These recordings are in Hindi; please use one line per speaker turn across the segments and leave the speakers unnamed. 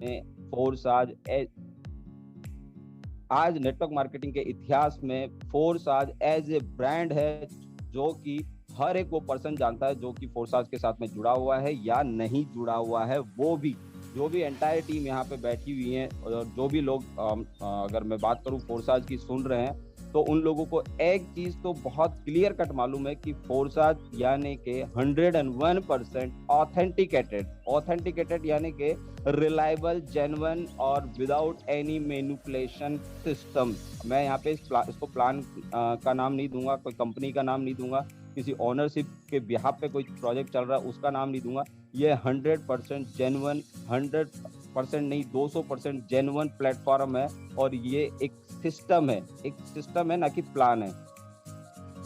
में फोर्साज आज नेटवर्क मार्केटिंग के इतिहास में फोर्साज एज ए ब्रांड है, जो कि हर एक वो पर्सन जानता है जो कि फोर्साज के साथ में जुड़ा हुआ है या नहीं जुड़ा हुआ है। वो भी जो भी एंटायर टीम यहाँ पे बैठी हुई है और जो भी लोग अगर मैं बात करूँ फोर्साज की सुन रहे हैं, तो उन लोगों को एक चीज तो बहुत क्लियर कट मालूम है कि फोर्साज यानी कि 101% ऑथेंटिकेटेड यानी कि रिलायबल, जेन्युइन और विदाउट एनी मैनिपुलेशन सिस्टम। मैं यहाँ पे इसको प्लान का नाम नहीं दूंगा, कोई कंपनी का नाम नहीं दूंगा, किसी ओनरशिप के बिहाफ पे कोई प्रोजेक्ट चल रहा है उसका नाम नहीं दूंगा। ये 100% जेन्युइन, 100% नहीं 200% जेन्युइन प्लेटफॉर्म है और ये एक सिस्टम है ना कि प्लान है।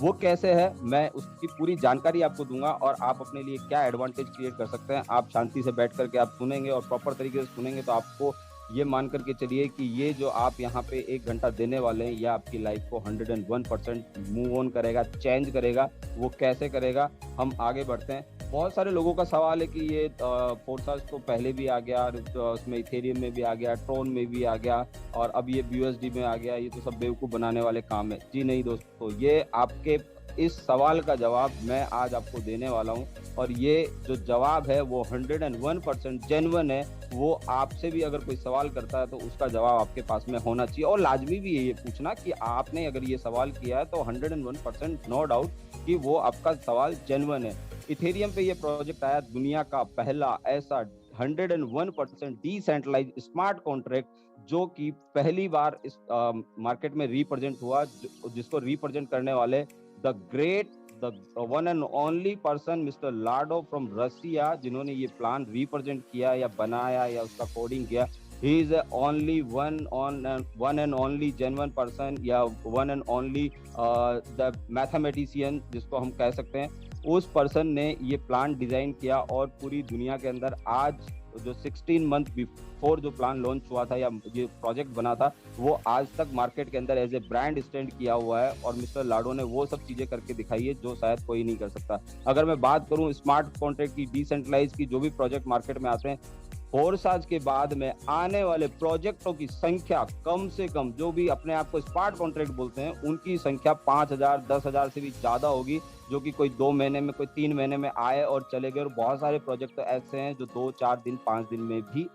वो कैसे है मैं उसकी पूरी जानकारी आपको दूंगा और आप अपने लिए क्या एडवांटेज क्रिएट कर सकते हैं। आप शांति से बैठ करके आप सुनेंगे और प्रॉपर तरीके से सुनेंगे तो आपको ये मान करके चलिए कि ये जो आप यहाँ पे 1 घंटा देने वाले हैं ये आपकी लाइफ को 101% मूव ऑन करेगा, चेंज करेगा। वो कैसे करेगा, हम आगे बढ़ते हैं। बहुत सारे लोगों का सवाल है कि ये फोर्साज तो पहले भी आ गया, उसमें इथेरियम में भी आ गया, ट्रोन में भी आ गया और अब ये BUSD में आ गया, ये तो सब बेवकूफ़ बनाने वाले काम है। जी नहीं दोस्तों, ये आपके इस सवाल का जवाब मैं आज आपको देने वाला हूं और ये जो जवाब है वो 101% जेन्युइन है। वो आपसे भी अगर कोई सवाल करता है तो उसका जवाब आपके पास में होना चाहिए और लाजमी भी है ये पूछना कि आपने अगर ये सवाल किया है तो 101% नो डाउट कि वो आपका सवाल जेन्युइन है। इथेरियम पे ये प्रोजेक्ट आया, दुनिया का पहला ऐसा 101% डिसेंट्रलाइज स्मार्ट कॉन्ट्रैक्ट जो कि पहली बार इस मार्केट में रिप्रेजेंट हुआ, जिसको रिप्रेजेंट करने वाले the one and only person mister Lado from Russia, जिन्होंने ये प्लान रिप्रेजेंट किया या बनाया या उसका कोडिंग किया। He is only one and only genuine person या one and only the mathematician जिसको हम कह सकते हैं। उस पर्सन ने ये प्लान डिजाइन किया और पूरी दुनिया के अंदर आज जो 16 मंथ बिफोर जो प्लान लॉन्च हुआ था या ये प्रोजेक्ट बना था, वो आज तक मार्केट के अंदर एज ए ब्रांड स्टैंड किया हुआ है और मिस्टर लाडो ने वो सब चीजें करके दिखाई है जो शायद कोई नहीं कर सकता। अगर मैं बात करूं स्मार्ट कॉन्ट्रैक्ट की, डिसेंट्रलाइज की, जो भी प्रोजेक्ट मार्केट में आते हैं, फोर्साज के बाद में आने वाले प्रोजेक्टों की संख्या कम से कम, जो भी अपने आप को स्मार्ट कॉन्ट्रैक्ट बोलते हैं, उनकी संख्या 5,000 10,000 से भी ज्यादा होगी, जो कि कोई 2 महीने में, कोई 3 महीने में आए और चले गए। और बहुत सारे प्रोजेक्ट तो ऐसे हैं जो 2 4 दिन 5 दिन में भी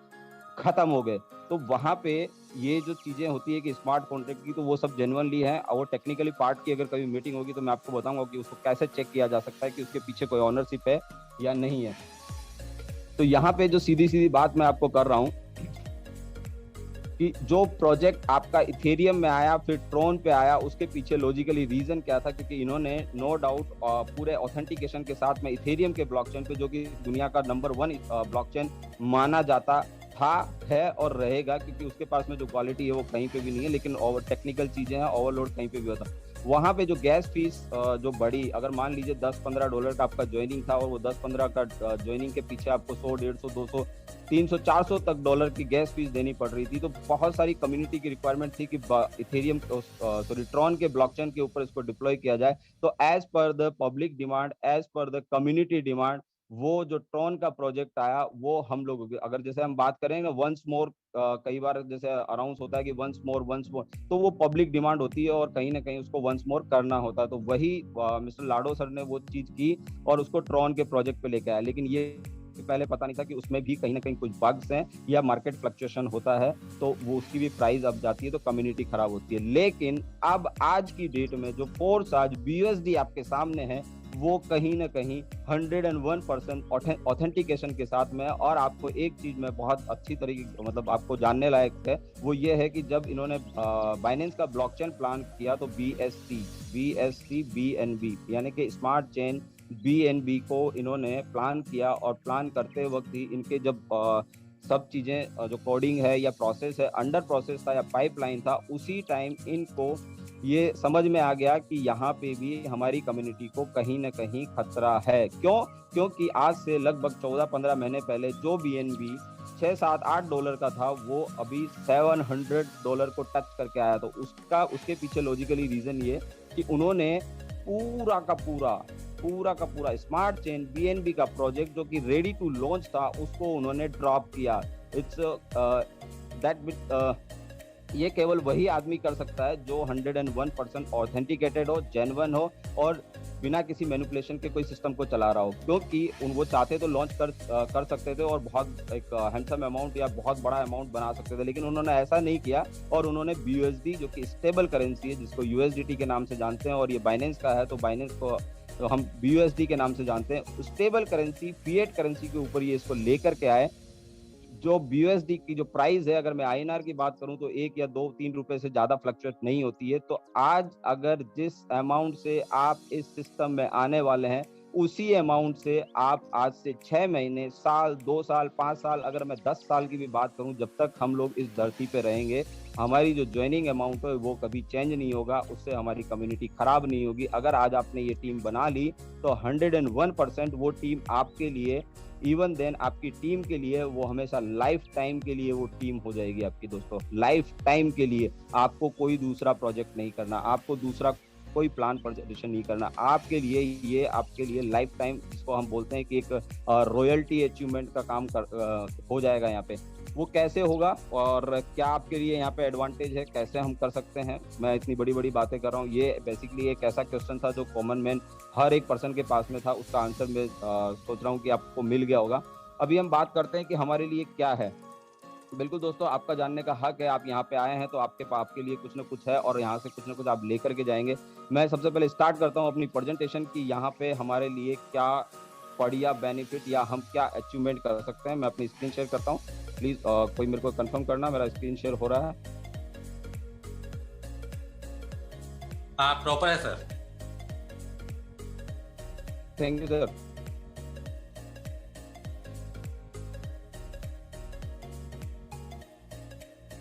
खत्म हो गए। तो वहां पे ये जो चीजें होती है कि स्मार्ट कॉन्ट्रैक्ट की, तो वो सब जेन्युइनली है और वो टेक्निकली पार्ट की अगर कभी मीटिंग होगी तो मैं आपको बताऊंगा कि उसको कैसे चेक किया जा सकता है कि उसके पीछे कोई ऑनरशिप है या नहीं है। तो यहाँ पे जो सीधी सीधी बात मैं आपको कर रहा हूँ कि जो प्रोजेक्ट आपका इथेरियम में आया फिर ट्रोन पे आया, उसके पीछे लॉजिकली रीजन क्या था, क्योंकि इन्होंने नो डाउट पूरे ऑथेंटिकेशन के साथ में इथेरियम के ब्लॉकचेन पे, जो कि दुनिया का नंबर 1 ब्लॉकचेन माना जाता था, है और रहेगा, क्योंकि उसके पास में जो क्वालिटी है वो कहीं पे भी नहीं है, लेकिन ओवर टेक्निकल चीजें हैं, ओवरलोड कहीं पे भी होता। वहां पे जो गैस फीस जो बड़ी, अगर मान लीजिए $10-15 का आपका ज्वाइनिंग था और वो 10-15 का ज्वाइनिंग के पीछे आपको 100, 150, 200, 300, 400 तक डॉलर की गैस फीस देनी पड़ रही थी। तो बहुत सारी कम्युनिटी की रिक्वायरमेंट थी कि इथेरियम ट्रॉन के ब्लॉकचेन के ऊपर इसको डिप्लॉय किया जाए। तो as per the public demand, as per the community demand, वो जो ट्रॉन का प्रोजेक्ट आया वो हम लोग, अगर जैसे हम बात करें ना वंस मोर, कई बार जैसे अनाउंस होता है कि वंस मोर, तो वो पब्लिक डिमांड होती है और कहीं ना कहीं उसको वंस मोर करना होता है। तो वही मिस्टर लाडो सर ने वो चीज की और उसको ट्रॉन के प्रोजेक्ट पे लेके आया। लेकिन ये पहले पता नहीं था कि उसमें भी कहीं ना कहीं कुछ बग्स हैं या मार्केट फ्लक्चुएशन होता है, तो वो उसकी भी प्राइस अब जाती है तो कम्युनिटी खराब होती है। लेकिन अब आज की डेट में जो फोर्साज BUSD आपके सामने है, वो कहीं ना कहीं 101% ऑथेंटिकेशन के साथ में। और आपको एक चीज में बहुत अच्छी तरीके, मतलब आपको जानने लायक है, वो ये है कि जब इन्होंने बाइनेंस का ब्लॉकचेन प्लान किया तो BSC BNB यानी कि स्मार्ट चेन BNB को इन्होंने प्लान किया और प्लान करते वक्त ही इनके जब सब चीजें जो कोडिंग है या प्रोसेस है, अंडर प्रोसेस था या पाइपलाइन था, उसी टाइम इनको ये समझ में आ गया कि यहाँ पे भी हमारी कम्युनिटी को कहीं ना कहीं खतरा है। क्योंकि आज से लगभग 14-15 महीने पहले जो BNB $6-7-8 का था, वो अभी $700 को टच करके आया। तो उसके पीछे लॉजिकली रीजन ये कि उन्होंने पूरा का पूरा स्मार्ट चेन BNB का प्रोजेक्ट जो कि रेडी टू लॉन्च था, उसको उन्होंने ड्रॉप किया। इट्स दैट ये केवल वही आदमी कर सकता है जो 101% ऑथेंटिकेटेड हो, जेन्युइन हो और बिना किसी मैनिपुलेशन के कोई सिस्टम को चला रहा हो। क्योंकि वो चाहते तो लॉन्च कर सकते थे और बहुत एक हैंडसम अमाउंट या बहुत बड़ा अमाउंट बना सकते थे, लेकिन उन्होंने ऐसा नहीं किया और उन्होंने BUSD जो कि स्टेबल करेंसी है, जिसको USDT के नाम से जानते हैं और ये बाइनेंस का है, तो बाइनेंस को तो हम BUSD के नाम से जानते हैं, स्टेबल करेंसी, फिएट करेंसी के ऊपर ये इसको लेकर के आए। जो BUSD की जो प्राइस है, अगर मैं INR की बात करूं तो 1 या 2-3 रुपए से ज्यादा फ्लक्चुएट नहीं होती है। तो आज अगर जिस अमाउंट से आप इस सिस्टम में आने वाले हैं, उसी अमाउंट से आप आज से 6 महीने, साल, 2 साल, 5 साल, अगर मैं 10 साल की भी बात करूं, जब तक हम लोग इस धरती पे रहेंगे, हमारी जो ज्वाइनिंग अमाउंट है वो कभी चेंज नहीं होगा, उससे हमारी कम्युनिटी खराब नहीं होगी। अगर आज आपने ये टीम बना ली तो 101% वो टीम आपके लिए, इवन देन आपकी टीम के लिए, वो हमेशा लाइफ टाइम के लिए वो टीम हो जाएगी आपकी। दोस्तों, लाइफ टाइम के लिए आपको कोई दूसरा प्रोजेक्ट नहीं करना, आपको दूसरा कोई प्लान प्रेजेंटेशन नहीं करना, आपके लिए ये आपके लिए लाइफ टाइम, जिसको हम बोलते हैं कि एक रॉयल्टी अचीवमेंट का काम हो जाएगा यहाँ पे। वो कैसे होगा और क्या आपके लिए यहाँ पे एडवांटेज है, कैसे हम कर सकते हैं, मैं इतनी बड़ी बड़ी बातें कर रहा हूँ, ये बेसिकली एक ऐसा क्वेश्चन था जो कॉमन मैन हर एक पर्सन के पास में था, उसका आंसर मैं सोच रहा हूँ कि आपको मिल गया होगा। अभी हम बात करते हैं कि हमारे लिए क्या है। बिल्कुल दोस्तों, आपका जानने का हक है, आप यहाँ पे आए हैं तो आपके लिए कुछ ना कुछ है और यहाँ से कुछ ना कुछ आप लेकर के जाएंगे। मैं सबसे पहले स्टार्ट करता हूँ अपनी प्रेजेंटेशन की, यहाँ पे हमारे लिए क्या बढ़िया बेनिफिट या हम क्या अचीवमेंट कर सकते हैं। मैं अपनी स्क्रीन शेयर करता हूँ, प्लीज कोई मेरे को कंफर्म करना मेरा स्क्रीन शेयर हो रहा है।
हाँ, प्रॉपर है सर।
Thank you sir.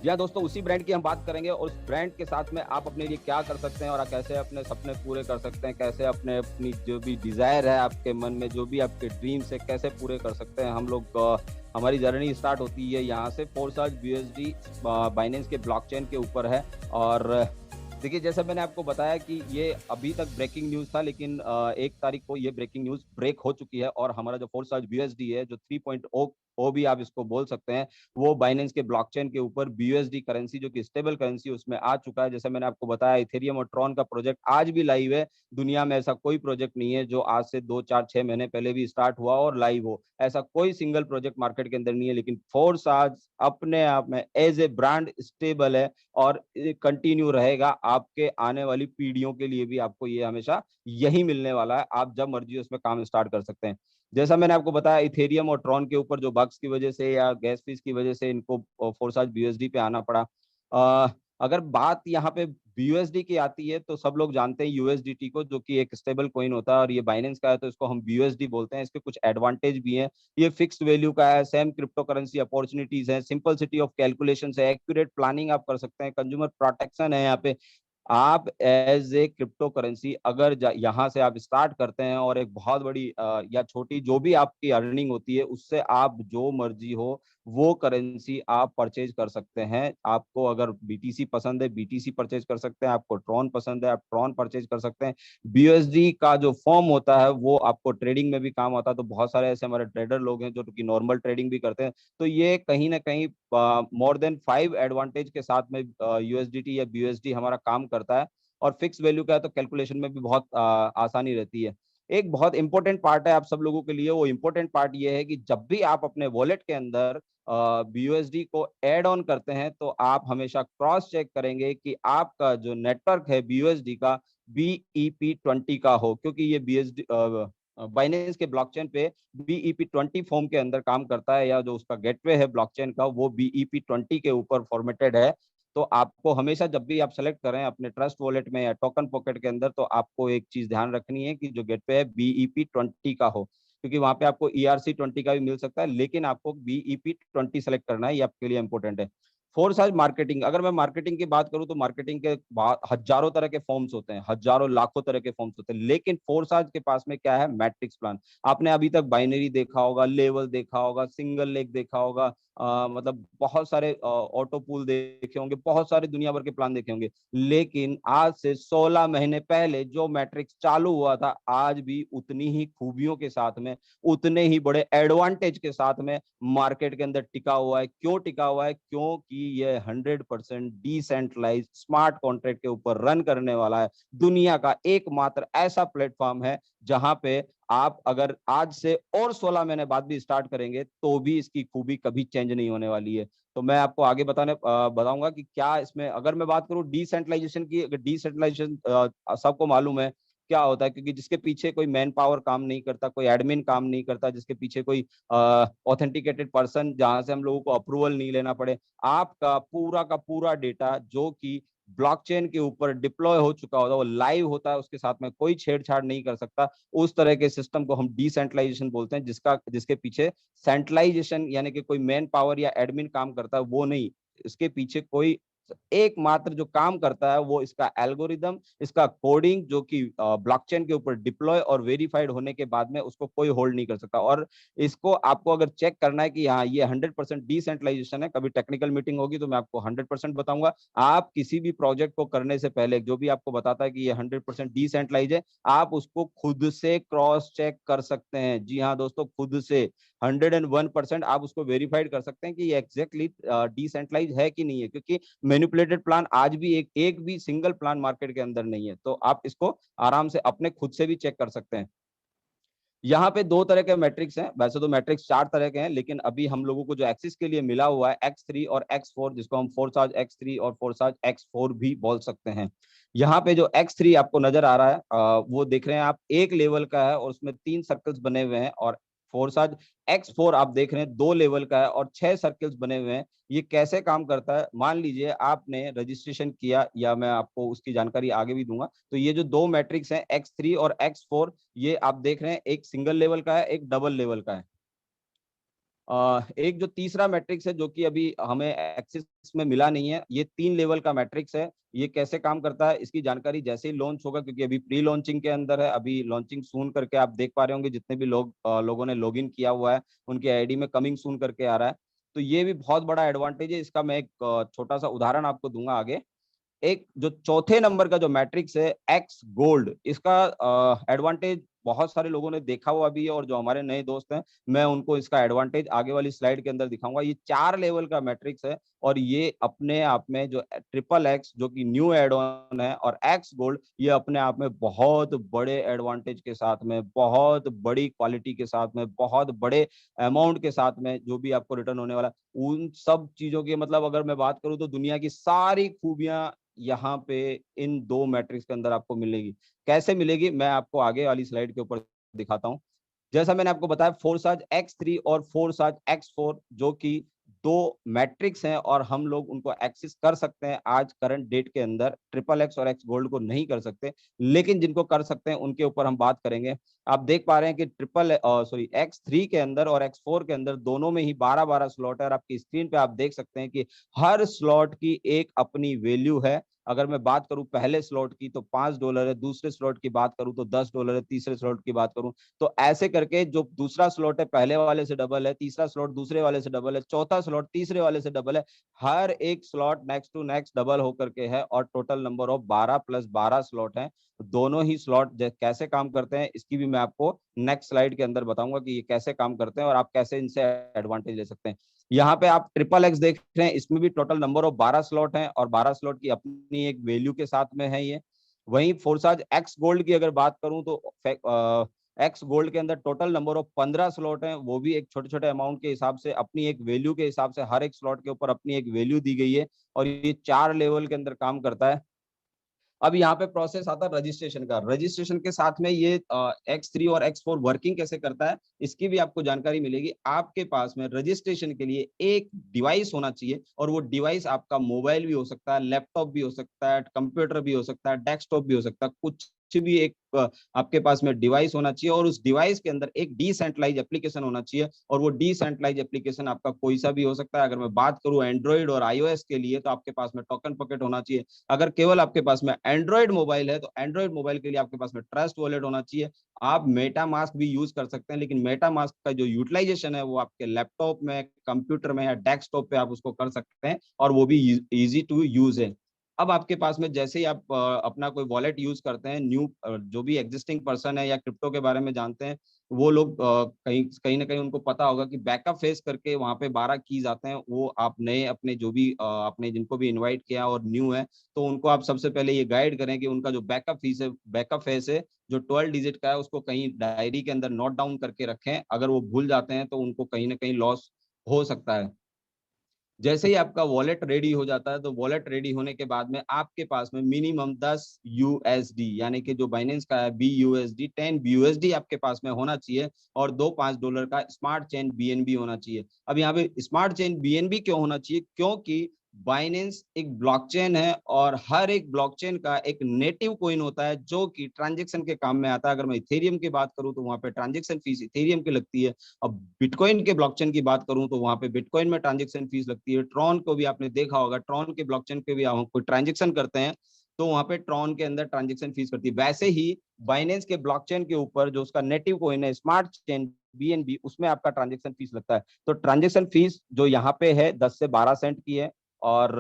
या दोस्तों, उसी ब्रांड की हम बात करेंगे और उस ब्रांड के साथ में आप अपने लिए क्या कर सकते हैं और कैसे अपने सपने पूरे कर सकते हैं, कैसे अपनी जो भी डिजायर है आपके मन में, जो भी आपके ड्रीम्स है, कैसे पूरे कर सकते हैं। हम लोग हमारी जर्नी स्टार्ट होती है यहाँ से। फोर्साज BUSD बाइनेंस के ब्लॉकचेन के ऊपर है और देखिए, जैसा मैंने आपको बताया कि ये अभी तक ब्रेकिंग न्यूज था, लेकिन 1 तारीख को ये ब्रेकिंग न्यूज ब्रेक हो चुकी है और हमारा जो फोर्साज BUSD है, जो 3.0 भी आप इसको बोल सकते हैं, वो बाइनेंस के ब्लॉकचेन के ऊपर BUSD करेंसी, जो कि स्टेबल करेंसी, उसमें आ चुका है। जैसे मैंने आपको बताया, इथेरियम और ट्रॉन का प्रोजेक्ट आज भी लाइव है। दुनिया में ऐसा कोई प्रोजेक्ट नहीं है जो आज से 2, 4, 6 महीने पहले भी स्टार्ट हुआ और लाइव हो। ऐसा कोई सिंगल प्रोजेक्ट मार्केट के अंदर नहीं है, लेकिन फोर्साज अपने आप में एज ए ब्रांड स्टेबल है और कंटिन्यू रहेगा आपके आने वाली पीढ़ियों के लिए भी। आपको ये हमेशा यही मिलने वाला है, आप जब मर्जी उसमें काम स्टार्ट कर सकते हैं। जैसा मैंने आपको बताया, इथेरियम और ट्रॉन के ऊपर जो बग्स की वजह से या गैस फीस की वजह से इनको फोर्साज BUSD पे आना पड़ा। अगर बात यहाँ पे BUSD की आती है तो सब लोग जानते हैं USDT को, जो कि एक स्टेबल कॉइन होता है और ये बाइनेंस का है तो इसको हम BUSD बोलते हैं। इसके कुछ एडवांटेज भी हैं, ये फिक्स्ड वैल्यू का है, सेम क्रिप्टो करेंसी अपॉर्चुनिटीज है, सिंपलिसिटी ऑफ कैलकुलेशन है, एक्यूरेट प्लानिंग आप कर सकते हैं, कंज्यूमर प्रोटेक्शन है। यहाँ पे आप एज ए क्रिप्टो करेंसी अगर यहाँ से आप स्टार्ट करते हैं और एक बहुत बड़ी या छोटी जो भी आपकी अर्निंग होती है, उससे आप जो मर्जी हो वो करेंसी आप परचेज कर सकते हैं। आपको अगर BTC पसंद है, BTC परचेज कर सकते हैं, आपको ट्रॉन पसंद है, आप ट्रॉन परचेज कर सकते हैं। BUSD का जो फॉर्म होता है वो आपको ट्रेडिंग में भी काम आता है, तो बहुत सारे ऐसे हमारे ट्रेडर लोग हैं जो कि नॉर्मल ट्रेडिंग भी करते हैं। तो ये कहीं ना कहीं मोर देन 5 एडवांटेज के साथ में USDT या BUSD हमारा काम करता है और फिक्स वैल्यू का है तो कैलकुलेशन में भी बहुत आसानी रहती है। एक बहुत इंपॉर्टेंट पार्ट है आप सब लोगों के लिए, वो इंपॉर्टेंट पार्ट ये है कि जब भी आप अपने वॉलेट के अंदर BUSD को ऐड ऑन करते हैं तो आप हमेशा क्रॉस चेक करेंगे कि आपका जो नेटवर्क है BUSD का BEP20 का हो, क्योंकि ये BSD बाइनेंस के ब्लॉकचेन पे BEP20 फॉर्म के अंदर काम करता है, या जो उसका गेटवे है ब्लॉकचेन का वो BEP20 के ऊपर फॉर्मेटेड है। तो आपको हमेशा जब भी आप सेलेक्ट करें अपने ट्रस्ट वॉलेट में या टोकन पॉकेट के अंदर, तो आपको एक चीज ध्यान रखनी है कि जो गेटवे है BEP20 का हो, क्योंकि वहां पे आपको ERC20 का भी मिल सकता है, लेकिन आपको BEP20 सेलेक्ट करना है, ये आपके लिए इंपॉर्टेंट है। फोर साइज मार्केटिंग, अगर मैं मार्केटिंग की बात करूं तो मार्केटिंग के हजारों तरह के फॉर्म्स होते हैं, हजारों लाखों तरह के फॉर्म्स होते हैं, लेकिन फोर साइज के पास में क्या है, मैट्रिक्स प्लान। आपने अभी तक बाइनरी देखा होगा, लेवल देखा होगा, सिंगल लेग देखा होगा, मतलब बहुत सारे ऑटो पूल देखे होंगे, बहुत सारे दुनिया भर के प्लान देखे होंगे, लेकिन आज से 16 महीने पहले जो मैट्रिक्स चालू हुआ था, आज भी उतनी ही खूबियों के साथ में, उतने ही बड़े एडवांटेज के साथ में मार्केट के अंदर टिका हुआ है। क्यों टिका हुआ है? क्योंकि ये 100% डिसेंट्रलाइज स्मार्ट कॉन्ट्रैक्ट के ऊपर रन करने वाला है। दुनिया का एकमात्र ऐसा प्लेटफॉर्म है जहां पे आप अगर आज से और 16 महीने बाद भी स्टार्ट करेंगे तो भी इसकी खूबी कभी चेंज नहीं होने वाली है। तो मैं आपको आगे बताऊंगा कि क्या इसमें, अगर मैं बात करूं डिसेंट्रलाइजेशन की, अगर डिसेंट्रलाइजेशन सबको मालूम है क्या होता है, क्योंकि जिसके पीछे कोई मैन पावर काम नहीं करता, कोई एडमिन काम नहीं करता, जिसके पीछे कोई ऑथेंटिकेटेड पर्सन, जहां से हम लोगों को अप्रूवल नहीं लेना पड़े, आपका पूरा का पूरा डेटा जो कि ब्लॉकचेन के ऊपर डिप्लॉय हो चुका होता है, वो लाइव होता है, उसके साथ में कोई छेड़छाड़ नहीं कर सकता, उस तरह के सिस्टम को हम डिसेंट्रलाइजेशन बोलते हैं, जिसके पीछे सेंट्रलाइजेशन यानी कि कोई मैन पावर या एडमिन काम करता है वो नहीं, इसके पीछे कोई एकमात्र जो काम करता है वो इसका एल्गोरिदम, इसका कोडिंग, जो कि ब्लॉकचेन के ऊपर डिप्लॉय और वेरीफाइड होने के बाद में उसको कोई होल्ड नहीं कर सकता। और इसको आपको अगर चेक करना है कि हाँ ये 100% डिसेंट्रलाइजेशन है, कभी टेक्निकल मीटिंग होगी तो मैं आपको 100% बताऊंगा। आप किसी भी प्रोजेक्ट को करने से पहले जो भी आपको बताता है कि ये 100% डिसेंट्रलाइज है, आप उसको खुद से क्रॉस चेक कर सकते हैं। जी हाँ दोस्तों, खुद से 101% आप उसको वेरीफाइड कर सकते हैं कि ये एग्जैक्टली डिसेंट्रलाइज है कि नहीं है, क्योंकि मैनिपुलेटेड प्लान आज भी एक भी सिंगल प्लान मार्केट के अंदर नहीं है। तो आप इसको आराम से अपने खुद से भी चेक कर सकते हैं। यहाँ पे दो तरह के मैट्रिक्स हैं, वैसे तो मैट्रिक्स चार तरह के हैं, लेकिन अभी हम लोगों को जो एक्सिस के लिए मिला हुआ है X3 और X4, जिसको हम फोर्साज X3 और फोर्साज X4 भी बोल सकते हैं। यहाँ पे जो X3 आपको नजर आ रहा है, वो देख रहे हैं आप, एक लेवल का है और उसमें 3 सर्कल्स बने हुए हैं, और फोर्साज X4 आप देख रहे हैं 2 लेवल का है और 6 सर्कल्स बने हुए हैं। ये कैसे काम करता है, मान लीजिए आपने रजिस्ट्रेशन किया, या मैं आपको उसकी जानकारी आगे भी दूंगा। तो ये जो दो मैट्रिक्स हैं X3 और X4, ये आप देख रहे हैं, एक सिंगल लेवल का है, एक डबल लेवल का है। एक जो तीसरा मैट्रिक्स है जो कि अभी हमें एक्सिस में मिला नहीं है, ये 3 लेवल का मैट्रिक्स है। ये कैसे काम करता है इसकी जानकारी जैसे ही लॉन्च होगा, क्योंकि अभी प्री लॉन्चिंग के अंदर है, अभी लॉन्चिंग सून करके आप देख पा रहे होंगे, जितने भी लोगों ने लॉगिन किया हुआ है उनके आईडी में कमिंग सून करके आ रहा है। तो ये भी बहुत बड़ा एडवांटेज है इसका। मैं एक छोटा सा उदाहरण आपको दूंगा आगे। एक जो चौथे नंबर का जो मैट्रिक्स है एक्स गोल्ड, इसका एडवांटेज बहुत सारे लोगों ने देखा हुआ भी है, और जो हमारे नए दोस्त हैं मैं उनको इसका एडवांटेज आगे वाली स्लाइड के अंदर दिखाऊंगा। ये 4 लेवल का मैट्रिक्स है, और ये अपने आप में जो ट्रिपल एक्स जो कि न्यू एड ऑन है, और एक्स गोल्ड, ये अपने आप में बहुत बड़े एडवांटेज के साथ में, बहुत बड़ी क्वालिटी के साथ में, बहुत बड़े अमाउंट के साथ में जो भी आपको रिटर्न होने वाला, उन सब चीजों की, मतलब अगर मैं बात करूं तो दुनिया की सारी खूबियां यहाँ पे इन दो मैट्रिक्स के अंदर आपको मिलेगी। कैसे मिलेगी मैं आपको आगे वाली स्लाइड के ऊपर दिखाता हूँ। जैसा मैंने आपको बताया, फोर्साज X3 और फोर्साज X4 जो कि दो मैट्रिक्स हैं, और हम लोग उनको एक्सेस कर सकते हैं आज करंट डेट के अंदर। ट्रिपल एक्स और एक्स गोल्ड को नहीं कर सकते, लेकिन जिनको कर सकते हैं उनके ऊपर हम बात करेंगे। आप देख पा रहे हैं कि X3 के अंदर और X4 के अंदर दोनों में ही 12-12 स्लॉट है, और आपकी स्क्रीन पे आप देख सकते हैं कि हर स्लॉट की एक अपनी वैल्यू है। अगर मैं बात करूं पहले स्लॉट की तो $5 है, दूसरे स्लॉट की बात करूं तो $10 है, तीसरे स्लॉट की बात करूं तो ऐसे करके जो दूसरा स्लॉट है पहले वाले से डबल है, तीसरा स्लॉट दूसरे वाले से डबल है, चौथा स्लॉट तीसरे वाले से डबल है। हर एक slot next to next double होकर के है, और टोटल नंबर ऑफ 12 + 12 स्लॉट है। दोनों ही स्लॉट कैसे काम करते हैं इसकी भी मैं आपको नेक्स्ट स्लाइड के अंदर बताऊंगा कि ये कैसे काम करते हैं और आप कैसे इनसे एडवांटेज ले सकते हैं। यहाँ पे आप ट्रिपल एक्स देख रहे हैं, इसमें भी टोटल नंबर ऑफ 12 स्लॉट हैं, और 12 स्लॉट की अपनी एक वैल्यू के साथ में है ये। वहीं फोर्साज एक्स गोल्ड की अगर बात करूं तो एक्स गोल्ड के अंदर टोटल नंबर ऑफ 15 स्लॉट हैं, वो भी एक छोटे छोटे अमाउंट के हिसाब से, अपनी एक वैल्यू के हिसाब से, हर एक स्लॉट के ऊपर अपनी एक वैल्यू दी गई है, और ये 4 लेवल के अंदर काम करता है। अब यहाँ पे प्रोसेस आता है रजिस्ट्रेशन का। रजिस्ट्रेशन के साथ में ये X3 और X4 वर्किंग कैसे करता है इसकी भी आपको जानकारी मिलेगी। आपके पास में रजिस्ट्रेशन के लिए एक डिवाइस होना चाहिए, और वो डिवाइस आपका मोबाइल भी हो सकता है, लैपटॉप भी हो सकता है, कंप्यूटर भी हो सकता है, डेस्कटॉप भी हो सकता है, कुछ भी एक आपके पास में डिवाइस होना चाहिए, और उस डिवाइस के अंदर एक डिसेंट्रलाइज एप्लीकेशन होना चाहिए, और वो डिसेंट्रलाइज एप्लीकेशन आपका कोई सा भी हो सकता है। अगर मैं बात करूं एंड्रॉइड और आईओएस के लिए, तो आपके पास में टोकन पॉकेट होना चाहिए। अगर केवल आपके पास में एंड्रॉइड मोबाइल है, तो एंड्रॉइड मोबाइल के लिए आपके पास में ट्रस्ट वॉलेट होना चाहिए। आप मेटा मास्क भी यूज कर सकते हैं, लेकिन मेटा मास्क का जो यूटिलाइजेशन है वो आपके लैपटॉप में, कंप्यूटर में या डेस्कटॉप पे आप उसको कर सकते हैं, और वो भी इजी टू यूज है। अब आपके पास में जैसे ही आप अपना कोई वॉलेट यूज करते हैं, न्यू जो भी एग्जिस्टिंग पर्सन है या क्रिप्टो के बारे में जानते हैं, वो लोग कहीं कहीं ना कहीं उनको पता होगा कि बैकअप फेस करके वहां पे 12 कीज आते हैं। वो आप नए अपने जो भी अपने जिनको भी इनवाइट किया और न्यू है, तो उनको आप सबसे पहले ये गाइड करें कि उनका जो बैकअप फेस है, जो 12 डिजिट का है, उसको कहीं डायरी के अंदर नोट डाउन करके रखें। अगर वो भूल जाते हैं तो उनको कहीं ना कहीं लॉस हो सकता है। जैसे ही आपका वॉलेट रेडी हो जाता है, तो वॉलेट रेडी होने के बाद में आपके पास में मिनिमम 10 यूएसडी, यानी कि जो बाइनेंस का है BUSD, 10 BUSD आपके पास में होना चाहिए, और दो $5 का स्मार्ट चेन BNB होना चाहिए। अब यहाँ पे स्मार्ट चेन BNB क्यों होना चाहिए? क्योंकि बाइनेंस एक ब्लॉकचेन है, और हर एक ब्लॉकचेन का एक नेटिव कॉइन होता है जो कि ट्रांजेक्शन के काम में आता है। अगर मैं इथेरियम की बात करूं, तो वहां पे ट्रांजेक्शन फीस इथेरियम की लगती है। अब बिटकॉइन के ब्लॉकचेन की बात करूं, तो वहां पे बिटकॉइन में ट्रांजेक्शन फीस लगती है। ट्रॉन को भी आपने देखा होगा, ट्रॉन के ब्लॉकचेन पे भी हम कोई ट्रांजेक्शन करते हैं, तो वहां पे ट्रॉन के अंदर ट्रांजेक्शन फीस करती है। वैसे ही बाइनेंस के ब्लॉकचेन के ऊपर जो उसका नेटिव कॉइन है स्मार्ट चेन BNB, उसमें आपका ट्रांजेक्शन फीस लगता है। तो ट्रांजेक्शन फीस जो यहाँ पे है 10 से 12 सेंट की है, और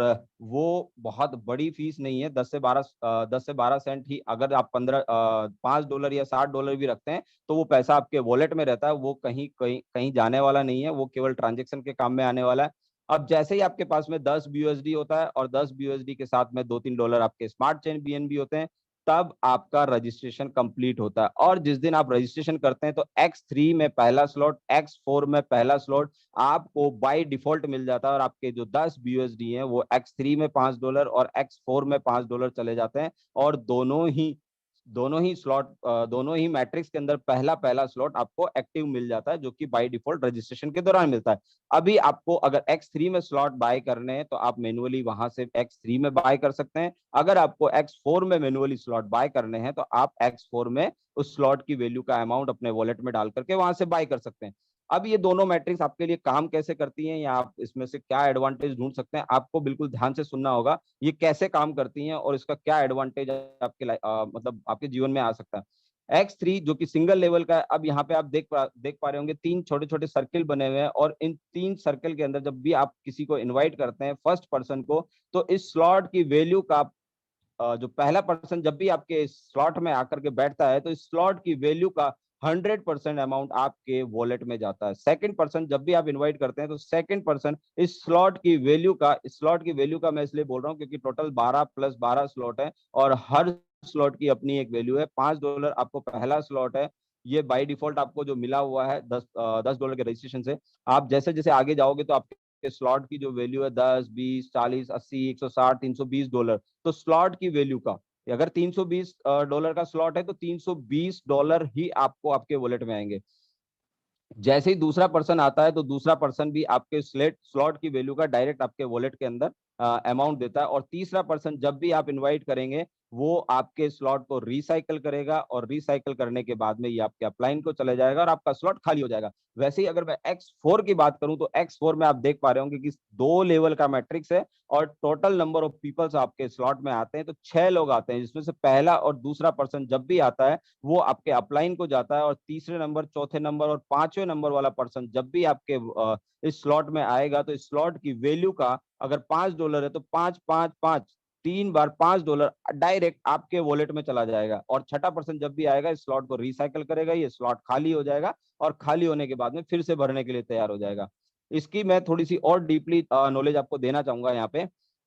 वो बहुत बड़ी फीस नहीं है। 10 से 12 सेंट ही। अगर आप $5 या $60 भी रखते हैं, तो वो पैसा आपके वॉलेट में रहता है, वो कहीं कहीं कहीं जाने वाला नहीं है, वो केवल ट्रांजेक्शन के काम में आने वाला है। अब जैसे ही आपके पास में 10 BUSD होता है, और 10 BUSD के साथ में $2-3 आपके स्मार्ट चेन BNB होते हैं, तब आपका रजिस्ट्रेशन कंप्लीट होता है। और जिस दिन आप रजिस्ट्रेशन करते हैं, तो X3 में पहला स्लॉट, X4 में पहला स्लॉट आपको बाय डिफॉल्ट मिल जाता है, और आपके जो 10 BUSD हैं वो X3 में $5 और X4 में $5 चले जाते हैं। और दोनों ही मैट्रिक्स के अंदर पहला पहला स्लॉट आपको एक्टिव मिल जाता है, जो कि बाय डिफॉल्ट रजिस्ट्रेशन के दौरान मिलता है। अभी आपको अगर X3 में स्लॉट बाय करने हैं, तो आप मैनुअली वहां से X3 में बाय कर सकते हैं। अगर आपको X4 में मैनुअली स्लॉट बाय करने हैं, तो आप X4 में उस स्लॉट की वैल्यू का अमाउंट अपने वॉलेट में डाल करके वहां से बाय कर सकते हैं। अब ये दोनों मैट्रिक्स आपके लिए काम कैसे करती हैं, या आप इसमें से क्या एडवांटेज ढूंढ सकते हैं, आपको बिल्कुल ध्यान से सुनना होगा। ये कैसे काम करती हैं और इसका क्या एडवांटेज आपके मतलब आपके जीवन में आ सकता है। X3 जो कि सिंगल लेवल का है, अब यहाँ पे आप देख पा रहे होंगे 3 छोटे छोटे सर्किल बने हुए हैं, और इन 3 सर्कल के अंदर जब भी आप किसी को इनवाइट करते हैं, फर्स्ट पर्सन को, तो इस स्लॉट की वैल्यू का जो पहला पर्सन जब भी आपके स्लॉट में आकर के बैठता है, तो इस स्लॉट की वैल्यू का 100% अमाउंट आपके वॉलेट में जाता है। सेकंड पर्सन जब भी आप इनवाइट करते हैं, तो सेकंड पर्सन इस स्लॉट की वैल्यू का मैं इसलिए बोल रहा हूँ क्योंकि टोटल 12 + 12 स्लॉट है, और हर स्लॉट की अपनी एक वैल्यू है। $5 आपको पहला स्लॉट है, ये बाय डिफॉल्ट आपको जो मिला हुआ है $10 के रजिस्ट्रेशन से। आप जैसे जैसे आगे जाओगे, तो आपके स्लॉट की जो वैल्यू है 10, 20, 40, 80, 160, $320, तो स्लॉट की वैल्यू का, अगर $320 का स्लॉट है, तो $320 ही आपको आपके वॉलेट में आएंगे। जैसे ही दूसरा पर्सन आता है, तो दूसरा पर्सन भी आपके स्लॉट की वैल्यू का डायरेक्ट आपके वॉलेट के अंदर अमाउंट देता है। और तीसरा पर्सन जब भी आप इनवाइट करेंगे, वो आपके स्लॉट को रिसाइकल करेगा, और रिसाइकल करने के बाद में ये आपके अपलाइन को चले जाएगा, और आपका स्लॉट खाली हो जाएगा। वैसे ही अगर मैं X4 की बात करूं, तो X4 में आप देख पा रहे होंगे कि 2 लेवल का मैट्रिक्स है, और टोटल नंबर ऑफ पीपल्स आपके स्लॉट में आते हैं, तो 6 लोग आते हैं, जिसमें से पहला और दूसरा पर्सन जब भी आता है, वो आपके अपलाइन को जाता है। और तीसरे नंबर, चौथे नंबर और पांचवें नंबर वाला पर्सन जब भी आपके इस स्लॉट में आएगा, तो इस स्लॉट की वैल्यू का अगर $5 है, तो 5 5 5 3 बार $5 डायरेक्ट आपके वॉलेट में चला जाएगा। और छठा पर्सन जब भी आएगा, इस स्लॉट को रिसाइकल करेगा, ये स्लॉट खाली हो जाएगा, और खाली होने के बाद में फिर से भरने के लिए तैयार हो जाएगा। इसकी मैं थोड़ी सी और डीपली नॉलेज आपको देना चाहूंगा यहाँ पे,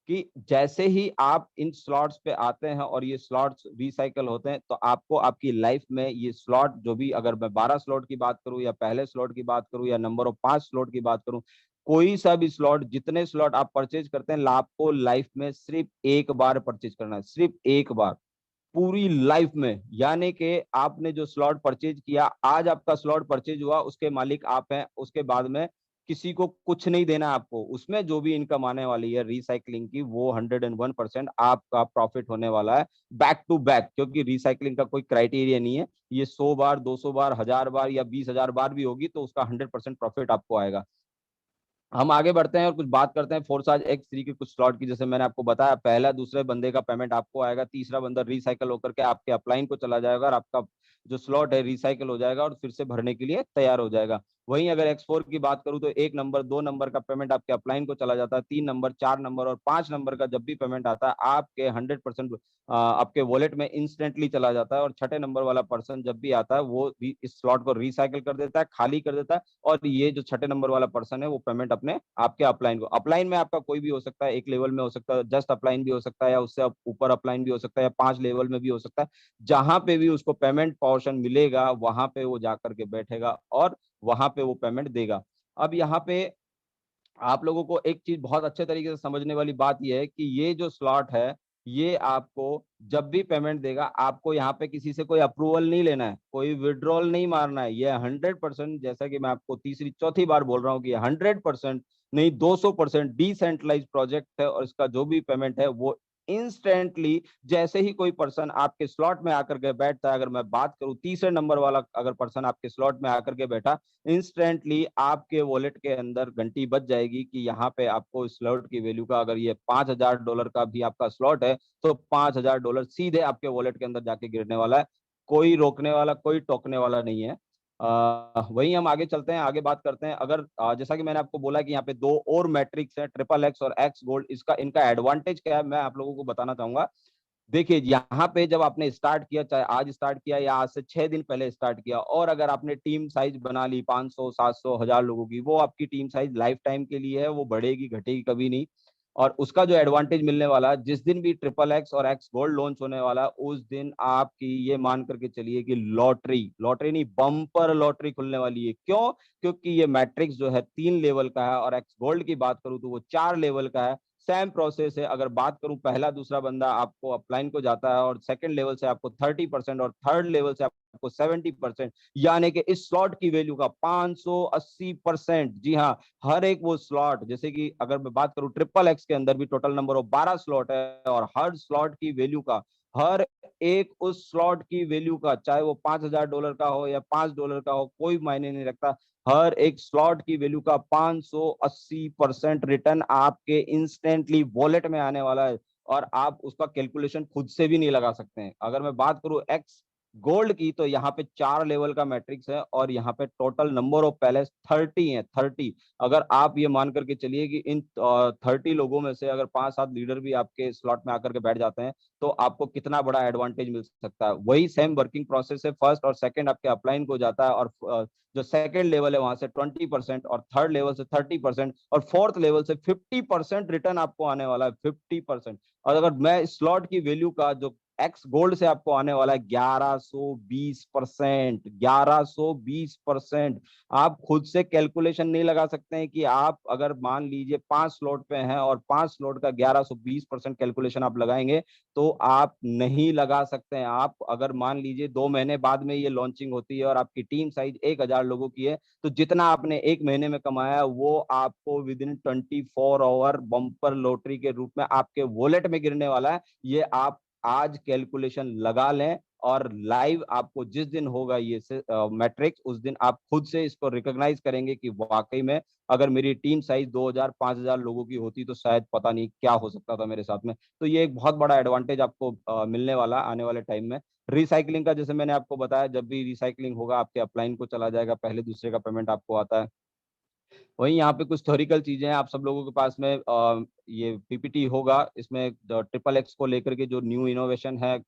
कि जैसे ही आप इन स्लॉट्स पे आते हैं और ये स्लॉट्स रिसाइकल होते हैं, तो आपको आपकी लाइफ में ये स्लॉट, जो भी, अगर मैं 12 स्लॉट की बात करूं, या पहले स्लॉट की बात करूं, या नंबर ऑफ 5 स्लॉट की बात करूं, कोई सा भी स्लॉट, जितने स्लॉट आप परचेज करते हैं, आपको लाइफ में सिर्फ एक बार परचेज करना है, सिर्फ एक बार पूरी लाइफ में। यानी कि आपने जो स्लॉट परचेज किया, आज आपका स्लॉट परचेज हुआ, उसके मालिक आप हैं, उसके बाद में किसी को कुछ नहीं देना है आपको, उसमें जो भी इनकम आने वाली है रिसाइकलिंग की वो 101% आपका प्रॉफिट होने वाला है बैक टू बैक, क्योंकि रिसाइकलिंग का कोई क्राइटेरिया नहीं है। ये 100 बार, 200 बार, 1000 बार या 20,000 बार भी होगी तो उसका 100% प्रॉफिट आपको आएगा। हम आगे बढ़ते हैं और कुछ बात करते हैं फोर्साज X3 के कुछ स्लॉट की। जैसे मैंने आपको बताया, पहला दूसरे बंदे का पेमेंट आपको आएगा, तीसरा बंदा रिसाइकल होकर के आपके अपलाइन को चला जाएगा और आपका जो स्लॉट है रिसाइकल हो जाएगा और फिर से भरने के लिए तैयार हो जाएगा। वहीं अगर X4 की बात करूं तो 1 नंबर, 2 नंबर का पेमेंट आपके अपलाइन को चला जाता है, 3 नंबर, 4 नंबर और 5 नंबर का जब भी पेमेंट आता है आपके 100% आपके वॉलेट में इंस्टेंटली चला जाता है। और छठे नंबर वाला पर्सन जब भी आता है वो भी इस स्लॉट को रिसाइकल कर देता है, खाली कर देता है, और ये जो छठे नंबर वाला पर्सन है वो पेमेंट अपने आपके अपलाइन को, अपलाइन में आपका कोई भी हो सकता है, एक लेवल में हो सकता है, जस्ट अपलाइन भी हो सकता है, या उससे ऊपर अपलाइन भी हो सकता है, या 5 लेवल में भी हो सकता है। जहां पे भी उसको पेमेंट पोर्शन मिलेगा वहां पे वो जाकर के बैठेगा और वहां पे वो पेमेंट देगा। अब यहाँ पे आप लोगों को एक चीज बहुत अच्छे तरीके से समझने वाली बात यह है कि ये जो स्लॉट है ये आपको जब भी पेमेंट देगा, आपको यहाँ पे किसी से कोई अप्रूवल नहीं लेना है, कोई विड्रॉल नहीं मारना है। ये 100%, जैसा कि मैं आपको तीसरी चौथी बार बोल रहा हूँ कि 100% नहीं, 200% डिसेंट्रलाइज प्रोजेक्ट है और इसका जो भी पेमेंट है वो इंस्टेंटली, जैसे ही कोई पर्सन आपके स्लॉट में आकर के बैठता है, अगर मैं बात करूं तीसरे नंबर वाला अगर पर्सन आपके स्लॉट में आकर के बैठा, इंस्टेंटली आपके वॉलेट के अंदर घंटी बज जाएगी कि यहाँ पे आपको स्लॉट की वैल्यू का, अगर ये $5,000 का भी आपका स्लॉट है तो $5,000 सीधे आपके वॉलेट के अंदर जाके गिरने वाला है। कोई रोकने वाला, कोई टोकने वाला नहीं है। वहीं हम आगे चलते हैं, आगे बात करते हैं। अगर जैसा कि मैंने आपको बोला कि यहाँ पे दो और मैट्रिक्स है, ट्रिपल एक्स और एक्स गोल्ड, इसका इनका एडवांटेज क्या है मैं आप लोगों को बताना चाहूंगा। देखिए यहाँ पे जब आपने स्टार्ट किया, चाहे आज स्टार्ट किया या आज से 6 दिन पहले स्टार्ट किया, और अगर आपने टीम साइज बना ली 500, 700, 1000 लोगों की, वो आपकी टीम साइज लाइफ टाइम के लिए है, वो बढ़ेगी घटेगी कभी नहीं। और उसका जो एडवांटेज मिलने वाला है, जिस दिन भी ट्रिपल एक्स और एक्स गोल्ड लॉन्च होने वाला है उस दिन आपकी ये मान करके चलिए कि लॉटरी, लॉटरी नहीं बम्पर लॉटरी खुलने वाली है। क्यों? क्योंकि ये मैट्रिक्स जो है 3 लेवल का है और एक्स गोल्ड की बात करूं तो वो 4 लेवल का है। सेम प्रोसेस है। अगर बात करूं पहला दूसरा बंदा आपको अपलाइन को जाता है और सेकंड लेवल से आपको 30% और थर्ड लेवल से आपको 70%, यानी कि इस स्लॉट की वैल्यू का 580%। जी हाँ, हर एक वो स्लॉट, जैसे कि अगर मैं बात करूं ट्रिपल एक्स के अंदर भी टोटल नंबर ऑफ 12 स्लॉट है और हर स्लॉट की वैल्यू का, हर एक उस स्लॉट की वैल्यू का, चाहे वो $5,000 का हो या $5 का हो, कोई मायने नहीं रखता, हर एक स्लॉट की वैल्यू का 580% रिटर्न आपके इंस्टेंटली वॉलेट में आने वाला है। और आप उसका कैलकुलेशन खुद से भी नहीं लगा सकते हैं। अगर मैं बात करूं एक्स गोल्ड की तो यहाँ पे 4 लेवल का मैट्रिक्स है और यहाँ पे टोटल नंबर ऑफ पैलेस 30 है, 30। अगर आप ये मान करके चलिए कि इन 30 लोगों में से अगर 5-7 लीडर भी आपके स्लॉट में आकर के बैठ जाते हैं तो आपको कितना बड़ा एडवांटेज मिल सकता है। वही सेम वर्किंग प्रोसेस है, फर्स्ट और सेकंड आपके अपलाइन को जाता है, और जो सेकंड लेवल है वहां से 20% और थर्ड लेवल से 30% और फोर्थ लेवल से 50% रिटर्न आपको आने वाला है, 50%। और अगर मैं स्लॉट की वैल्यू का जो एक्स गोल्ड से आपको आने वाला है 1120%, 1120%। आप खुद से कैलकुलेशन नहीं लगा सकते हैं कि आप अगर मान लीजिए 5 स्लॉट पे हैं और 5 स्लॉट का 1120% कैलकुलेशन आप लगाएंगे तो आप नहीं लगा सकते हैं। आप अगर मान लीजिए 2 महीने बाद में ये लॉन्चिंग होती है और आपकी टीम साइज 1000 लोगों की है, तो जितना आपने 1 महीने में कमाया वो आपको within 24 hour bumper lottery के रूप में आपके वॉलेट में गिरने वाला है। ये आप आज कैलकुलेशन लगा लें और लाइव आपको जिस दिन होगा ये मैट्रिक्स, उस दिन आप खुद से इसको रिकॉग्नाइज करेंगे कि वाकई में अगर मेरी टीम साइज 2000 5000 लोगों की होती तो शायद पता नहीं क्या हो सकता था मेरे साथ में। तो ये एक बहुत बड़ा एडवांटेज आपको मिलने वाला आने वाले टाइम में। रिसाइकलिंग का जैसे मैंने आपको बताया, जब भी रिसाइकलिंग होगा आपके अपलाइन को चला जाएगा, पहले दूसरे का पेमेंट आपको आता है। वहीं यहाँ पे कुछ थ्योरिकल चीजें हैं, आप सब लोगों के पास में ये पीपीटी होगा, इसमें ट्रिपल एक्स को लेकर के जो न्यू इनोवेशन है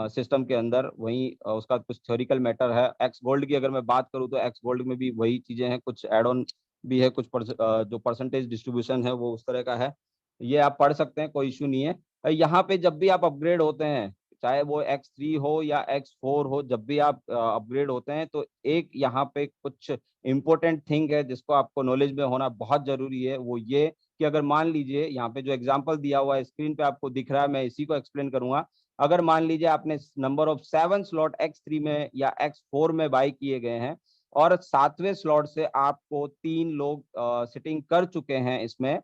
सिस्टम के अंदर, वहीं उसका कुछ थ्योरिकल मैटर है। एक्स गोल्ड की अगर मैं बात करूँ तो एक्स गोल्ड में भी वही चीजें हैं, कुछ एड ऑन भी है, कुछ जो परसेंटेज डिस्ट्रीब्यूशन है वो उस तरह का है। ये आप पढ़ सकते हैं, कोई इशू नहीं है। यहाँ पे जब भी आप अपग्रेड होते हैं, चाहे वो X3 हो या X4 हो, जब भी आप अपग्रेड होते हैं तो एक यहाँ पे कुछ इंपॉर्टेंट थिंग है जिसको आपको नॉलेज में होना बहुत जरूरी है। वो ये कि अगर मान लीजिए यहाँ पे जो एग्जांपल दिया हुआ है स्क्रीन पे आपको दिख रहा है, मैं इसी को एक्सप्लेन करूंगा। अगर मान लीजिए आपने नंबर ऑफ 7 स्लॉट X3 में या X4 में बाय किए गए हैं और 7वें स्लॉट से आपको 3 लोग सिटिंग कर चुके हैं इसमें।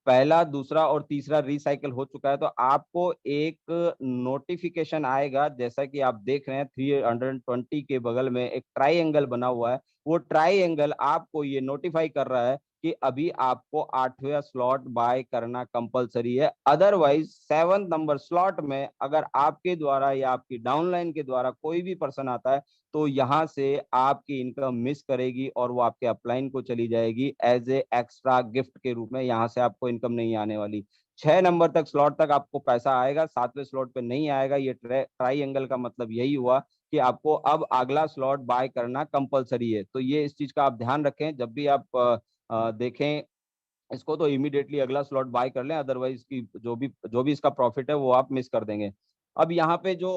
पहला, दूसरा और तीसरा रिसाइकल हो चुका है, तो आपको एक नोटिफिकेशन आएगा, जैसा कि आप देख रहे हैं 320 के बगल में एक ट्राइएंगल बना हुआ है। वो ट्राइएंगल आपको ये नोटिफाई कर रहा है कि अभी आपको 8वां स्लॉट बाय करना कंपलसरी है। अदरवाइज 7 नंबर स्लॉट में अगर आपके द्वारा या आपकी डाउनलाइन के द्वारा कोई भी पर्सन आता है, तो यहाँ से आपकी इनकम मिस करेगी और वो आपके अपलाइन को चली जाएगी एज ए एक्स्ट्रा गिफ्ट के रूप में। यहाँ से आपको इनकम नहीं आने वाली। 6 नंबर तक स्लॉट तक आपको पैसा आएगा, 7वें स्लॉट पे नहीं आएगा। ये ट्राई एंगल का मतलब यही हुआ कि आपको अब अगला स्लॉट बाय करना कंपलसरी है। तो ये इस चीज का आप ध्यान रखें, जब भी आप देखें इसको, तो इमीडिएटली अगला स्लॉट बाय कर लें, अदरवाइज की जो भी इसका प्रॉफिट है वो आप मिस कर देंगे। अब यहाँ पे जो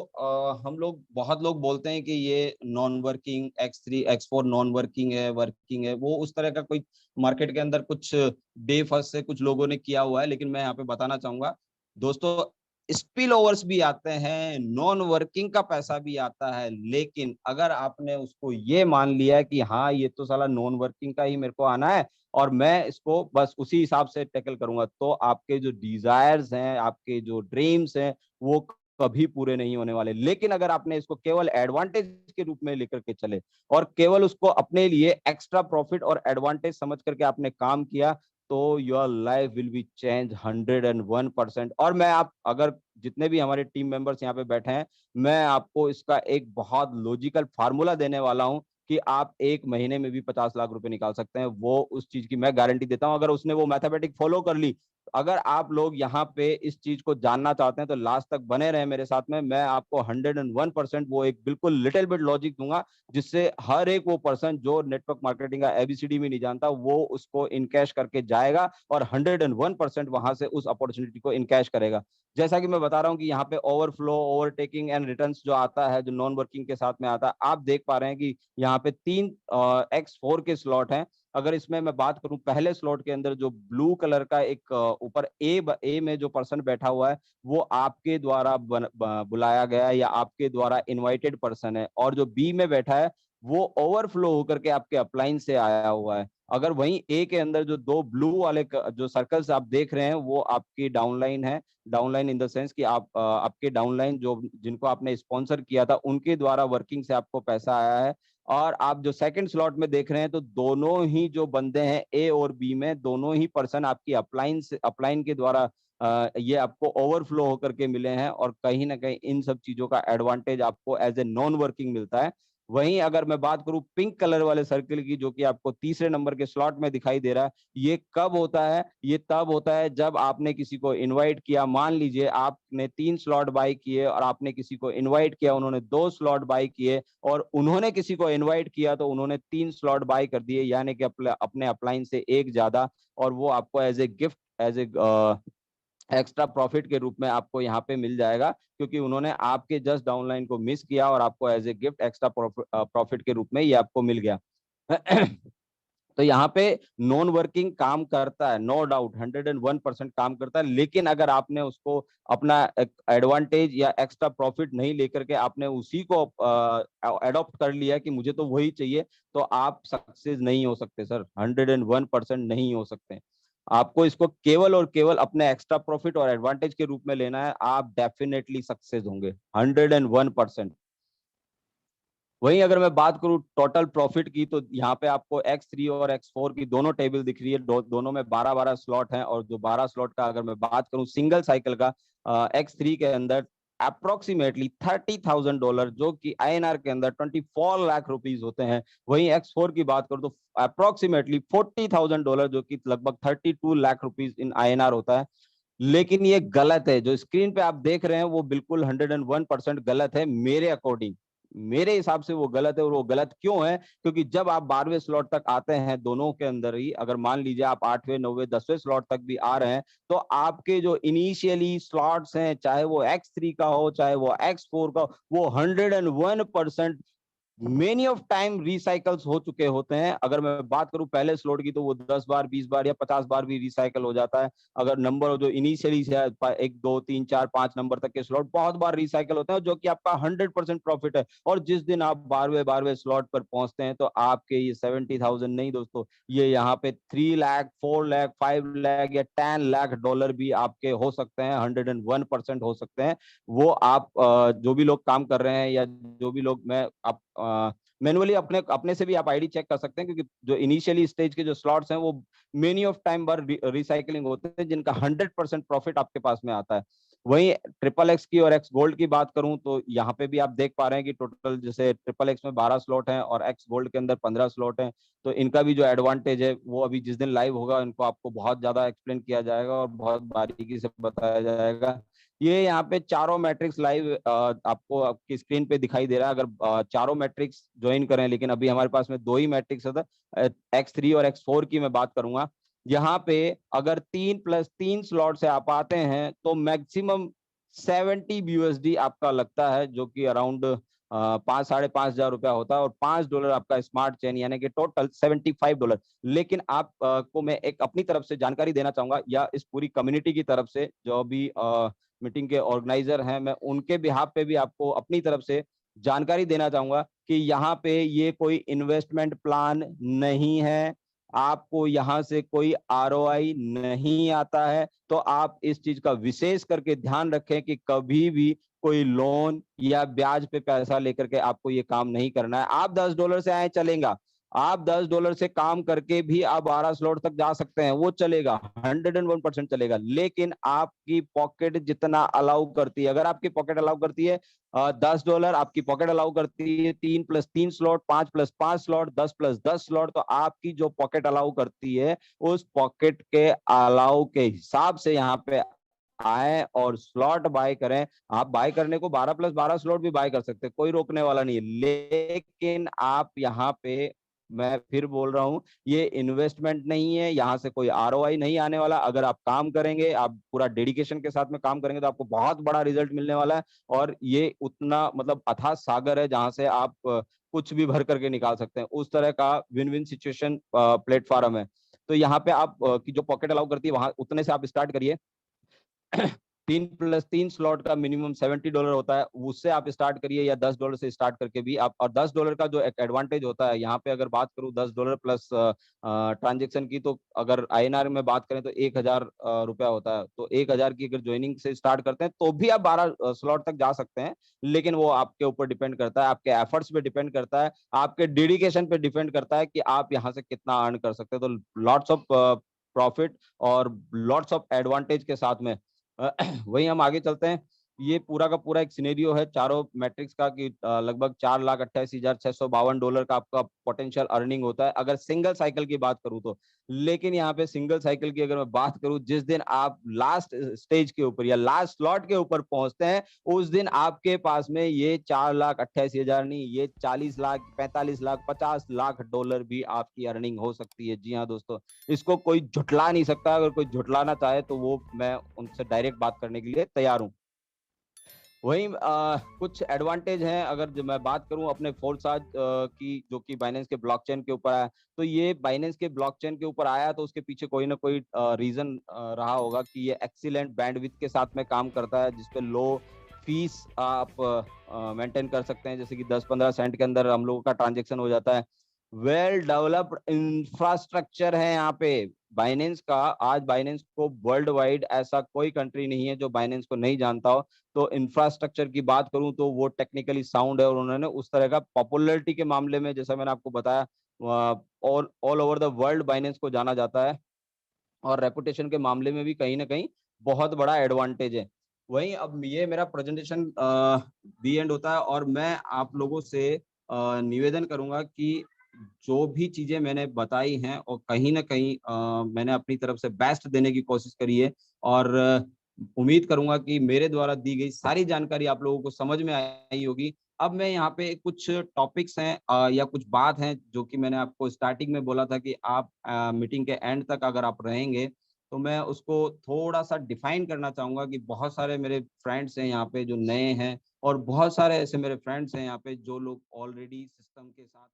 हम लोग बहुत लोग बोलते हैं कि ये non working X3 X4 non working है, वर्किंग है, वो उस तरह का कोई मार्केट के अंदर कुछ डे फर्स्ट से कुछ लोगों ने किया हुआ है। लेकिन मैं यहाँ पे बताना चाहूंगा दोस्तों, स्पिल ओवर्स भी आते हैं, नॉन वर्किंग का पैसा भी आता है। लेकिन अगर आपने उसको ये मान लिया कि हाँ ये तो साला नॉन वर्किंग का ही मेरे को आना है और मैं इसको बस उसी हिसाब से टैकल करूंगा, तो आपके जो डिजायर्स हैं, आपके जो ड्रीम्स हैं, वो कभी पूरे नहीं होने वाले। लेकिन अगर आपने इसको केवल एडवांटेज के रूप में लेकर के चले और केवल उसको अपने लिए एक्स्ट्रा प्रॉफिट और एडवांटेज समझ करके आपने काम किया, तो your life will be change 101%। और मैं आप अगर जितने भी हमारे टीम मेंबर्स यहाँ पे बैठे हैं, मैं आपको इसका एक बहुत लॉजिकल फार्मूला देने वाला हूँ कि आप 1 महीने में भी 50 लाख रुपए निकाल सकते हैं। वो उस चीज की मैं गारंटी देता हूं, अगर उसने वो मैथमेटिक फॉलो कर ली। अगर आप लोग यहाँ पे इस चीज को जानना चाहते हैं तो लास्ट तक बने रहे मेरे साथ में। मैं आपको 101% वो एक बिल्कुल लिटिल बिट लॉजिक दूंगा, जिससे हर एक वो पर्सन जो नेटवर्क मार्केटिंग का एबीसीडी में नहीं जानता, वो उसको इनकैश करके जाएगा और 101% वहां से उस अपॉर्चुनिटी को इनकैश करेगा। जैसा कि मैं बता रहा हूँ कि यहाँ पे ओवरफ्लो, ओवरटेकिंग एंड रिटर्न्स जो आता है, जो नॉन वर्किंग के साथ में आता है, आप देख पा रहे हैं कि यहाँ पे 3 X4 के स्लॉट हैं। अगर इसमें मैं बात करूं, पहले स्लॉट के अंदर जो ब्लू कलर का एक ऊपर ए में जो पर्सन बैठा हुआ है, वो आपके द्वारा बुलाया गया या आपके द्वारा इनवाइटेड पर्सन है। और जो बी में बैठा है, वो ओवरफ्लो होकर के आपके अपलाइन से आया हुआ है। अगर वहीं ए के अंदर जो 2 ब्लू वाले जो सर्कल्स आप देख रहे हैं, वो आपकी डाउनलाइन है। डाउनलाइन इन द सेंस कि आपके डाउनलाइन जो जिनको आपने स्पॉन्सर किया था, उनके द्वारा वर्किंग से आपको पैसा आया है। और आप जो सेकंड स्लॉट में देख रहे हैं, तो दोनों ही जो बंदे हैं ए और बी में, दोनों ही पर्सन आपकी अपलाइन के द्वारा ये आपको ओवरफ्लो होकर के मिले हैं। और कहीं ना कहीं इन सब चीजों का एडवांटेज आपको एज ए नॉन वर्किंग मिलता है। वहीं अगर मैं बात करूं पिंक कलर वाले सर्कल की, जो कि आपको तीसरे नंबर के स्लॉट में दिखाई दे रहा है, ये कब होता है? ये तब होता है जब आपने किसी को इनवाइट किया। मान लीजिए आपने 3 स्लॉट बाय किए और आपने किसी को इनवाइट किया, उन्होंने 2 स्लॉट बाय किए, और उन्होंने किसी को इनवाइट किया तो उन्होंने 3 स्लॉट बाय कर दिए, यानी कि अपने अपलाइन से एक ज्यादा। और वो आपको as a gift, as a extra profit के रूप में आपको यहाँ पे मिल जाएगा, क्योंकि उन्होंने आपके जस्ट डाउनलाइन को मिस किया और आपको as a gift extra profit के रूप में ये आपको मिल गया। तो यहाँ पे नॉन वर्किंग काम करता है, नो डाउट 101% काम करता है। लेकिन अगर आपने उसको अपना एडवांटेज या एक्स्ट्रा प्रॉफिट नहीं लेकर के आपने उसी को अडॉप्ट कर लिया कि मुझे तो वही चाहिए, तो आप सक्सेस नहीं हो सकते सर, 101% नहीं हो सकते। आपको इसको केवल और केवल अपने एक्स्ट्रा प्रॉफिट और एडवांटेज के रूप में लेना है, आप डेफिनेटली सक्सेस होंगे 101%। वहीं अगर मैं बात करूं टोटल प्रॉफिट की, तो यहाँ पे आपको X3 और X4 की दोनों टेबल दिख रही है। दोनों में 12-12 स्लॉट हैं। और जो 12 स्लॉट का अगर मैं बात करूं सिंगल साइकिल का, X3 के अंदर अप्रोक्सीमेटली $30,000, जो कि INR के अंदर 24 लाख रुपीज होते हैं। वहीं X4 की बात करूं तो अप्रोक्सीमेटली $40,000, जो कि लगभग 32 लाख रुपीज इन INR होता है। लेकिन ये गलत है, जो स्क्रीन पे आप देख रहे हैं वो बिल्कुल 101% गलत है मेरे अकॉर्डिंग। मेरे हिसाब से वो गलत है। और वो गलत क्यों है? क्योंकि जब आप 12वें स्लॉट तक आते हैं, दोनों के अंदर ही अगर मान लीजिए आप 8वें 9वें 10वें स्लॉट तक भी आ रहे हैं, तो आपके जो इनिशियली स्लॉट्स हैं, चाहे वो X3 का हो चाहे वो X4 का हो, वो 101% मेनी ऑफ टाइम रिसाइकल्स हो चुके होते हैं। अगर मैं बात करूं पहले स्लॉट की तो वो 10 बार 20 बार या 50 बार भी रिसाइकल हो जाता है। अगर नंबर जो इनिशियली है 1 2 3 4 5 नंबर तक के स्लॉट बहुत बार रिसाइकल होते हैं, जो कि आपका 100% प्रॉफिट है। और जिस दिन आप 12वें स्लॉट पर पहुंचते हैं तो आपके ये 70,000 नहीं दोस्तों, ये यहाँ पे 3 लाख 4 लाख 5 लाख या 10 लाख डॉलर भी आपके हो सकते हैं, 101% हो सकते हैं। वो आप जो भी लोग काम कर रहे हैं या जो भी लोग मैं आप मैनुअली अपने अपने से भी आप आईडी चेक कर सकते हैं, क्योंकि जो इनिशियली स्टेज के जो स्लॉट्स हैं वो many of time bar recycling होते हैं, जिनका 100% प्रॉफिट आपके पास में आता है। वहीं ट्रिपल एक्स की और एक्स गोल्ड की बात करूं तो यहाँ पे भी आप देख पा रहे हैं कि टोटल जैसे ट्रिपल एक्स में 12 स्लॉट हैं और एक्स गोल्ड के अंदर 15 स्लॉट हैं। तो इनका भी जो एडवांटेज है वो अभी जिस दिन लाइव होगा इनको आपको बहुत ज्यादा एक्सप्लेन किया जाएगा और बहुत बारीकी से बताया जाएगा। ये यहाँ पे चारों मैट्रिक्स लाइव आपको आपकी स्क्रीन पे दिखाई दे रहा है। अगर चारों मैट्रिक्स ज्वाइन करें, लेकिन अभी हमारे पास में 2 ही मैट्रिक्स है, X3 और X4 की मैं बात करूंगा। यहाँ पे अगर 3+3 स्लॉट से आप आते हैं तो मैक्सिमम 70 BUSD आपका लगता है, जो कि अराउंड 5 साढ़े 5 हजार रुपया होता है, और $5 आपका स्मार्ट चेन, यानी कि टोटल $75। लेकिन आप को मैं एक अपनी तरफ से जानकारी देना चाहूंगा, या इस पूरी कम्युनिटी की तरफ से जो भी मीटिंग के ऑर्गेनाइजर हैं, मैं उनके बिहाफ पे भी आपको अपनी तरफ से जानकारी देना चाहूंगा कि यहाँ पे ये कोई इन्वेस्टमेंट प्लान नहीं है। आपको यहाँ से कोई आरओआई नहीं आता है। तो आप इस चीज का विशेष करके ध्यान रखें कि कभी भी कोई लोन या ब्याज पे पैसा लेकर के आपको ये काम नहीं करना है। आप $10 से आए चलेगा, आप $10 से काम करके भी आप 12 स्लॉट तक जा सकते हैं, वो चलेगा, 101% चलेगा। लेकिन आपकी पॉकेट जितना अलाउ करती है, अगर आपकी पॉकेट अलाउ करती है $10, आपकी पॉकेट अलाउ करती है 3+3 स्लॉट, 5+5 स्लॉट, 10+10 स्लॉट, तो आपकी जो पॉकेट अलाउ करती है उस पॉकेट के अलाउ के हिसाब से यहाँ पे आए और स्लॉट बाय करें। आप बाय करने को 12+12 स्लॉट भी बाय कर सकते हैं, कोई रोकने वाला नहीं है। लेकिन आप यहाँ पे, मैं फिर बोल रहा हूं, ये इन्वेस्टमेंट नहीं है, यहाँ से कोई आरओआई नहीं आने वाला। अगर आप काम करेंगे, आप पूरा डेडिकेशन के साथ में काम करेंगे तो आपको बहुत बड़ा रिजल्ट मिलने वाला है। और ये उतना मतलब अथाह सागर है जहां से आप कुछ भी भर करके निकाल सकते हैं, उस तरह का विन विन सिचुएशन प्लेटफॉर्म है। तो यहाँ पे आप की जो पॉकेट अलाउ करती है वहां उतने से आप स्टार्ट करिए। 3+3 स्लॉट का मिनिमम $70 होता है, उससे आप स्टार्ट करिए, या $10 से स्टार्ट करके भी आप। और $10 का जो एक एडवांटेज होता है यहाँ पे, अगर बात करूँ $10 प्लस ट्रांजेक्शन की, तो अगर आईएनआर में बात करें तो 1,000 रुपया होता है। तो 1,000 की अगर ज्वाइनिंग से स्टार्ट करते हैं तो भी आप 12 स्लॉट तक जा सकते हैं। लेकिन वो आपके ऊपर डिपेंड करता है, आपके एफर्ट्स पे डिपेंड करता है, आपके डेडिकेशन पे डिपेंड करता है कि आप यहाँ से कितना अर्न कर सकते हैं। तो लॉट्स ऑफ प्रॉफिट और लॉट्स ऑफ एडवांटेज के साथ में वहीं हम आगे चलते हैं। ये पूरा का पूरा एक सिनेरियो है चारों मैट्रिक्स का कि लगभग $4,28,652 का आपका पोटेंशियल अर्निंग होता है, अगर सिंगल साइकिल की बात करूं तो। लेकिन यहाँ पे सिंगल साइकिल की अगर मैं बात करूं, जिस दिन आप लास्ट स्टेज के ऊपर या लास्ट स्लॉट के ऊपर पहुंचते हैं, उस दिन आपके पास में ये 4,88,000 नहीं, ये 40 लाख 45 लाख $50 लाख भी आपकी अर्निंग हो सकती है। जी हाँ दोस्तों, इसको कोई झुठला नहीं सकता। अगर कोई झुठलाना चाहे तो वो मैं उनसे डायरेक्ट बात करने के लिए तैयार हूँ। वहीं कुछ एडवांटेज हैं, अगर जो मैं बात करूं अपने फोर्साज की, जो कि बाइनेंस के ब्लॉकचेन के ऊपर आया। तो ये बाइनेंस के ब्लॉकचेन के ऊपर आया तो उसके पीछे कोई ना कोई रीजन रहा होगा कि ये एक्सीलेंट बैंडविड्थ के साथ में काम करता है, जिसपे लो फीस आप मेंटेन कर सकते हैं, जैसे कि 10-15 सेंट के अंदर हम लोगों का ट्रांजेक्शन हो जाता है। वेल डेवलप्ड इंफ्रास्ट्रक्चर है यहाँ पे बाइनेंस का। आज बाइनेंस को वर्ल्ड वाइड ऐसा कोई कंट्री नहीं है जो बाइनेंस को नहीं जानता हो। तो इंफ्रास्ट्रक्चर की बात करूं तो वो टेक्निकली साउंड है, और उन्होंने उस तरह का पॉपुलैरिटी के मामले में, जैसा मैंने आपको बताया, all all over the world Binance को जाना जाता है। और रेपुटेशन के मामले में भी कहीं ना कहीं बहुत बड़ा एडवांटेज है। वहीं अब ये मेरा प्रेजेंटेशन दी एंड होता है, और मैं आप लोगों से निवेदन करूंगा कि जो भी चीजें मैंने बताई हैं और कहीं ना कहीं मैंने अपनी तरफ से बेस्ट देने की कोशिश करी है। और उम्मीद करूंगा कि मेरे द्वारा दी गई सारी जानकारी आप लोगों को समझ में आई होगी। अब मैं यहाँ पे कुछ टॉपिक्स हैं या कुछ बात है जो कि मैंने आपको स्टार्टिंग में बोला था कि आप मीटिंग के एंड तक अगर आप रहेंगे तो मैं उसको थोड़ा-सा डिफाइन करना चाहूँगा कि बहुत सारे मेरे फ्रेंड्स हैं यहाँ पे जो नए हैं और बहुत सारे ऐसे मेरे फ्रेंड्स हैं यहाँ पे जो लोग ऑलरेडी सिस्टम के साथ